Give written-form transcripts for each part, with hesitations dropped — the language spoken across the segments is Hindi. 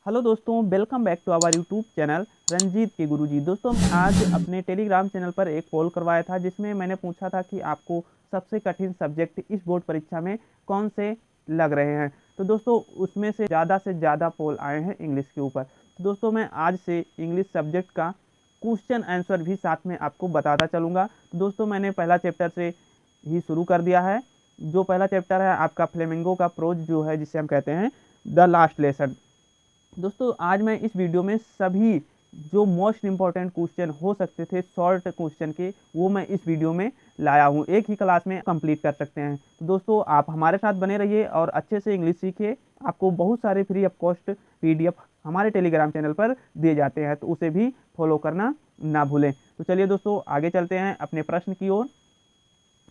हेलो दोस्तों, welcome back to our YouTube channel Ranjeet के गुरुजी। दोस्तों, आज अपने टेलीग्राम चैनल पर एक पोल करवाया था जिसमें मैंने पूछा था कि आपको सबसे कठिन सब्जेक्ट इस बोर्ड परीक्षा में कौन से लग रहे हैं। तो दोस्तों, उसमें से ज़्यादा पोल आए हैं इंग्लिश के ऊपर। तो दोस्तों, मैं आज से इंग्लिश सब्जेक्ट का क्वेश्चन आंसर भी साथ में आपको बताता चलूँगा। तो दोस्तों, मैंने पहला चैप्टर से ही शुरू कर दिया है। जो पहला चैप्टर है आपका फ्लेमिंगो का प्रोज, जो है जिसे हम कहते हैं द लास्ट लेसन। दोस्तों, आज मैं इस वीडियो में सभी जो मोस्ट इम्पॉर्टेंट क्वेश्चन हो सकते थे शॉर्ट क्वेश्चन के, वो मैं इस वीडियो में लाया हूँ। एक ही क्लास में कंप्लीट कर सकते हैं। तो दोस्तों, आप हमारे साथ बने रहिए और अच्छे से इंग्लिश सीखिए। आपको बहुत सारे फ्री ऑफ कॉस्ट पीडीएफ हमारे टेलीग्राम चैनल पर दिए जाते हैं, तो उसे भी फॉलो करना ना भूलें। तो चलिए दोस्तों, आगे चलते हैं अपने प्रश्न की ओर।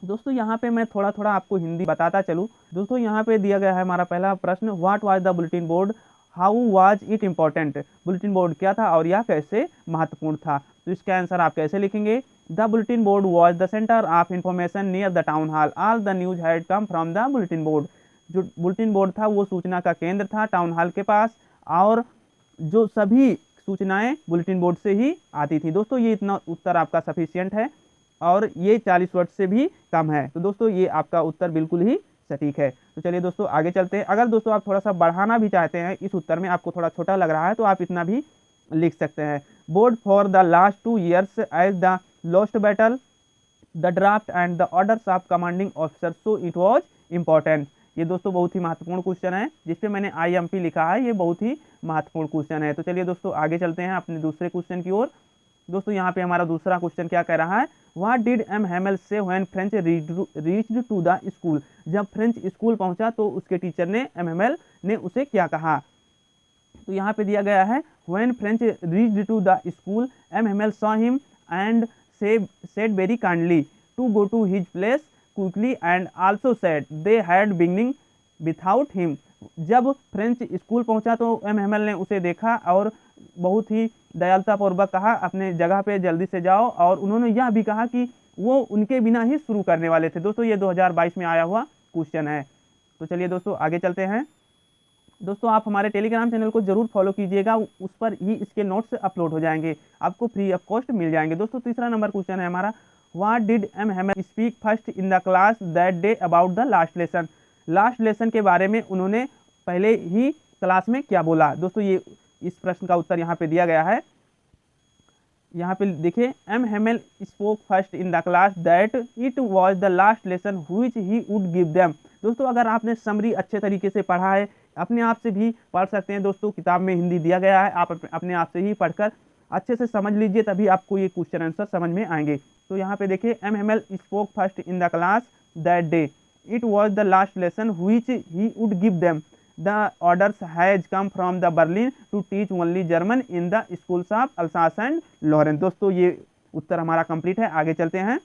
दोस्तों, यहाँ पे मैं थोड़ा थोड़ा आपको हिंदी बताता चलूँ। दोस्तों, यहाँ पे दिया गया है हमारा पहला प्रश्न, what was the bulletin board, how was it important. Bulletin board क्या था और यह कैसे महत्वपूर्ण था। तो इसका आंसर आप कैसे लिखेंगे। The bulletin board was the centre of information near the town hall, all the news had come from the bulletin board. जो बुलेटिन बोर्ड था वो सूचना का केंद्र था टाउन हॉल के पास, और जो सभी सूचनाएं बुलेटिन बोर्ड से ही आती थी। दोस्तों, ये इतना उत्तर आपका सफिशियंट है और ये 40 वर्ड से भी कम है। तो दोस्तों, ये आपका उत्तर बिल्कुल ही सटीक है। तो चलिए दोस्तों, आगे चलते हैं। अगर दोस्तों आप थोड़ा सा बढ़ाना भी चाहते हैं इस उत्तर में, आपको थोड़ा छोटा लग रहा है, तो आप इतना भी लिख सकते हैं। Board for the last 2 years as the lost battle, the draft and the orders of commanding officer, so it was important. ये दोस्तों बहुत ही महत्वपूर्ण क्वेश्चन है, जिसपे मैंने IMP लिखा है। ये बहुत ही महत्वपूर्ण क्वेश्चन है। तो चलिए दोस्तों, आगे चलते हैं अपने दूसरे क्वेश्चन की ओर। दोस्तों, यहाँ पे हमारा दूसरा क्वेश्चन क्या कह रहा है, व्हाट डिड एम हेमल से when French reached to the school. जब फ्रेंच स्कूल पहुंचा तो उसके टीचर ने, एम हेमल ने उसे क्या कहा। तो यहाँ पे दिया गया है, when French reached to the school M Hamel saw him and said very kindly to go to his place quickly and also said they had beginning without him। जब फ्रेंच स्कूल पहुंचा तो एम हेमल ने उसे देखा और बहुत ही दयालुता पूर्वक कहा, अपने जगह पे जल्दी से जाओ। और उन्होंने यह भी कहा कि वो उनके बिना ही शुरू करने वाले थे। दोस्तों, ये 2022 में आया हुआ क्वेश्चन है। तो चलिए दोस्तों, आगे चलते हैं। दोस्तों, आप हमारे टेलीग्राम चैनल को जरूर फॉलो कीजिएगा, उस पर ही इसके नोट्स अपलोड हो जाएंगे, आपको फ्री ऑफ कॉस्ट मिल जाएंगे। दोस्तों, तीसरा नंबर क्वेश्चन है हमारा, what did M Hamel speak first in the class that day about the last lesson. Last lesson के बारे में उन्होंने पहले ही क्लास में क्या बोला। दोस्तों, ये इस प्रश्न का उत्तर यहाँ पे दिया गया है। यहाँ पे देखिए, M Hamel spoke first in the class that it was the last lesson which he would give them. दोस्तों, अगर आपने समरी अच्छे तरीके से पढ़ा है, अपने आप से भी पढ़ सकते हैं। दोस्तों, किताब में हिंदी दिया गया है, आप अपने आप से ही पढ़कर अच्छे से समझ लीजिए, तभी आपको ये क्वेश्चन आंसर समझ में आएंगे। तो यहाँ पे देखिए, M Hamel spoke first in the class that day it was the last lesson which he would give them, the orders has come from the Berlin to teach only German in the schools of Alsace and Lorraine। दोस्तों, ये उत्तर हमारा कंप्लीट है। आगे चलते हैं।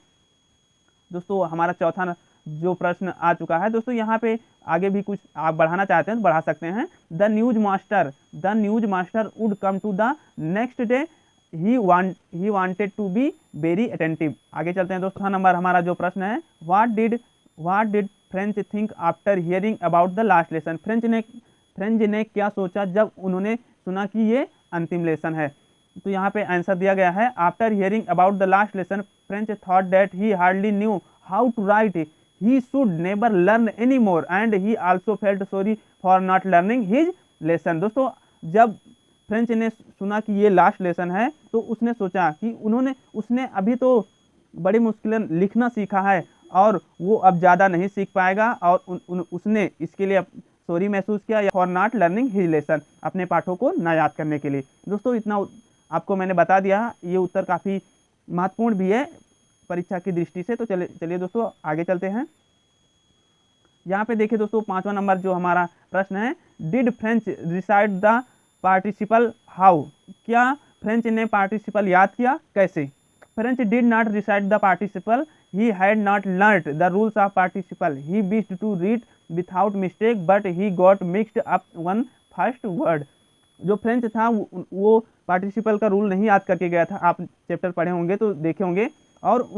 दोस्तों, हमारा चौथा जो प्रश्न आ चुका है। दोस्तों, यहाँ पे आगे भी कुछ आप बढ़ाना चाहते हैं तो बढ़ा सकते हैं। The news master would come to the next day, he wanted to be very attentive. आगे चलते हैं दोस्तों, नंबर हमारा जो प्रश्न है, what did Franz think after hearing about the last lesson. Franz ने क्या सोचा जब उन्होंने सुना कि ये अंतिम लेसन है। तो यहाँ पे आंसर दिया गया है, after hearing about the last lesson Franz thought that he hardly knew how to write, he should never learn any more and he also felt sorry for not learning his lesson. दोस्तों, जब फ्रेंच ने सुना कि ये लास्ट लेसन है तो उसने सोचा कि उसने अभी तो बड़ी मुश्किल लिखना सीखा है और वो अब ज़्यादा नहीं सीख पाएगा, और उसने इसके लिए सॉरी महसूस किया, for not learning his lesson, अपने पाठों को ना याद करने के लिए। दोस्तों, इतना आपको मैंने बता दिया। ये उत्तर काफ़ी महत्वपूर्ण भी है परीक्षा की दृष्टि से। तो चलिए दोस्तों, आगे चलते हैं। यहाँ पे देखिए दोस्तों, 5वां नंबर जो हमारा प्रश्न है, did French reside the participle how. क्या फ्रेंच ने पार्टिसिपल याद किया, कैसे। French did not reside the participle, he had not learnt the rules of participle, he wished to read without mistake but he got mixed up one first word। जो फ्रेंच था वो पार्टिसिपल का रूल नहीं याद करके गया था, आप चैप्टर पढ़े होंगे तो देखे होंगे, और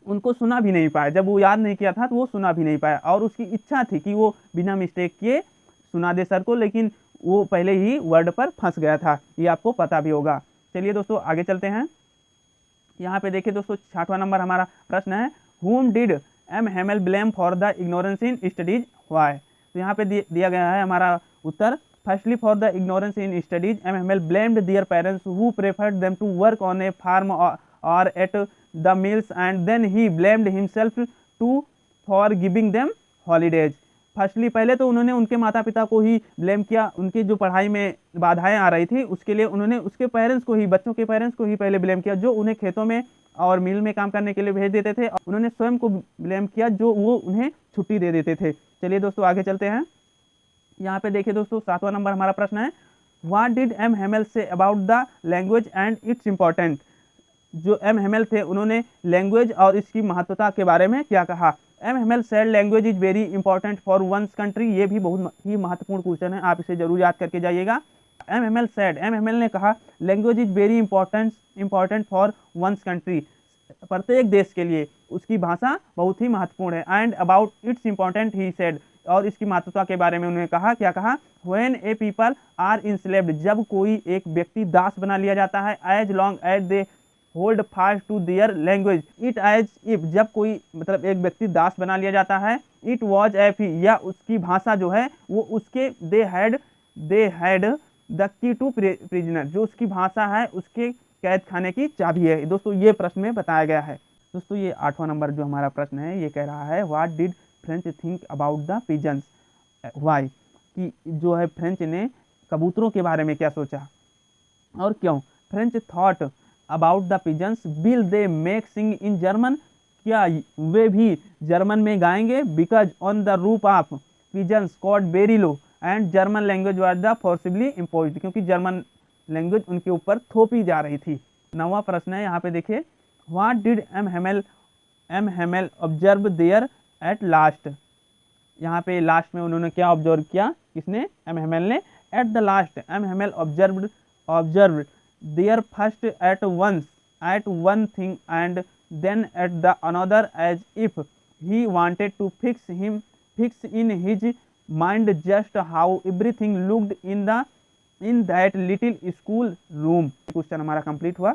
उनको सुना भी नहीं पाया। जब वो याद नहीं किया था तो वो सुना भी नहीं पाया, और उसकी इच्छा थी कि वो बिना मिस्टेक किए सुना दे सर को, लेकिन वो पहले ही वर्ड पर फंस गया था, ये आपको पता भी होगा। चलिए दोस्तों आगे चलते हैं। यहाँ पे देखिए दोस्तों 60वां नंबर हमारा प्रश्न है, whom did M Hamel blame for the ignorance in studies why. तो यहाँ पे दिया गया है हमारा उत्तर, firstly for the ignorance in studies M Hamel blamed their parents who preferred them to work on a farm और at the mills and then he blamed himself too for giving them holidays. Firstly पहले तो उन्होंने उनके माता पिता को ही ब्लेम किया, उनकी जो पढ़ाई में बाधाएं आ रही थी उसके लिए उन्होंने उसके पेरेंट्स को ही, बच्चों के पेरेंट्स को ही पहले ब्लेम किया जो उन्हें खेतों में और मिल में काम करने के लिए भेज देते थे। उन्होंने स्वयं को ब्लेम किया जो वो उन्हें छुट्टी दे देते थे। चलिए दोस्तों आगे चलते हैं। यहाँ पे देखिए दोस्तों 7वां नंबर हमारा प्रश्न है, what did M Hamel say about the language and its important. जो एम हेमल थे उन्होंने लैंग्वेज और इसकी महत्वता के बारे में क्या कहा। M Hamel said language is very important for one's country. ये भी बहुत ही महत्वपूर्ण क्वेश्चन है, आप इसे जरूर याद करके जाइएगा। M Hamel said, M Hamel ने कहा language is very important for one's country. प्रत्येक देश के लिए उसकी भाषा बहुत ही महत्वपूर्ण है। And about it's important he said, और इसकी महत्वता के बारे में उन्होंने कहा, क्या कहा, when a people are enslaved, जब कोई एक व्यक्ति दास बना लिया जाता है, as long as they hold fast to their language, it as if, जब कोई मतलब एक व्यक्ति दास बना लिया जाता है, इट वॉज एफ ही, या उसकी भाषा जो है वो उसके they had the key to prisoner, जो उसकी भाषा है उसके कैद खाने की चाबी है। दोस्तों ये प्रश्न में बताया गया है। दोस्तों ये 8वां नंबर जो हमारा प्रश्न है ये कह रहा है, what did Franz think about the pigeons why, कि जो है फ्रेंच ने कबूतरों के बारे में क्या सोचा और क्यों। Franz thought about the pigeons, will they make sing in German, क्या वे भी जर्मन में गाएंगे। Because on the roof of pigeons caught very low and German language was the forcibly imposed, क्योंकि जर्मन लैंग्वेज उनके ऊपर थोपी जा रही थी। 9वां प्रश्न है, यहाँ पे देखिए, what did M Hamel observe there at last. यहाँ पे लास्ट में उन्होंने क्या ऑब्जर्व किया, किसने, एम हेमल ने। At the last M Hamel observe there first at one thing and then at the another, as if he wanted to fix in his mind just how everything looked in that little school room. Question हमारा कंप्लीट हुआ।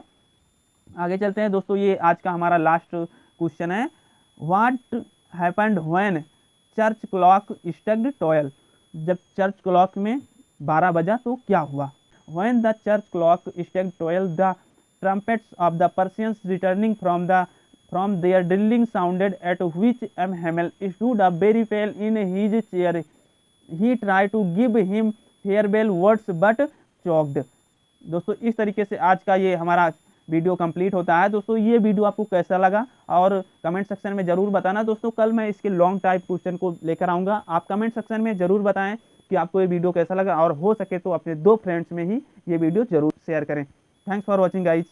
आगे चलते हैं दोस्तों, ये आज का हमारा लास्ट क्वेश्चन है, what happened when church clock struck 12, जब चर्च क्लॉक में 12 बजा तो क्या हुआ। When the church clock struck 12 the trumpets of the Prussians returning from their drilling sounded, at which M Hamel stood up very pale in his chair, he try to give him farewell words but choked. दोस्तों इस तरीके से आज का ये हमारा वीडियो कंप्लीट होता है। दोस्तों ये वीडियो आपको कैसा लगा और कमेंट सेक्शन में ज़रूर बताना। दोस्तों कल मैं इसके लॉन्ग टाइप क्वेश्चन को लेकर आऊँगा, आप कमेंट सेक्शन में ज़रूर बताएं कि आपको ये वीडियो कैसा लगा, और हो सके तो अपने 2 फ्रेंड्स में ही ये वीडियो ज़रूर शेयर करें। Thanks for watching guys.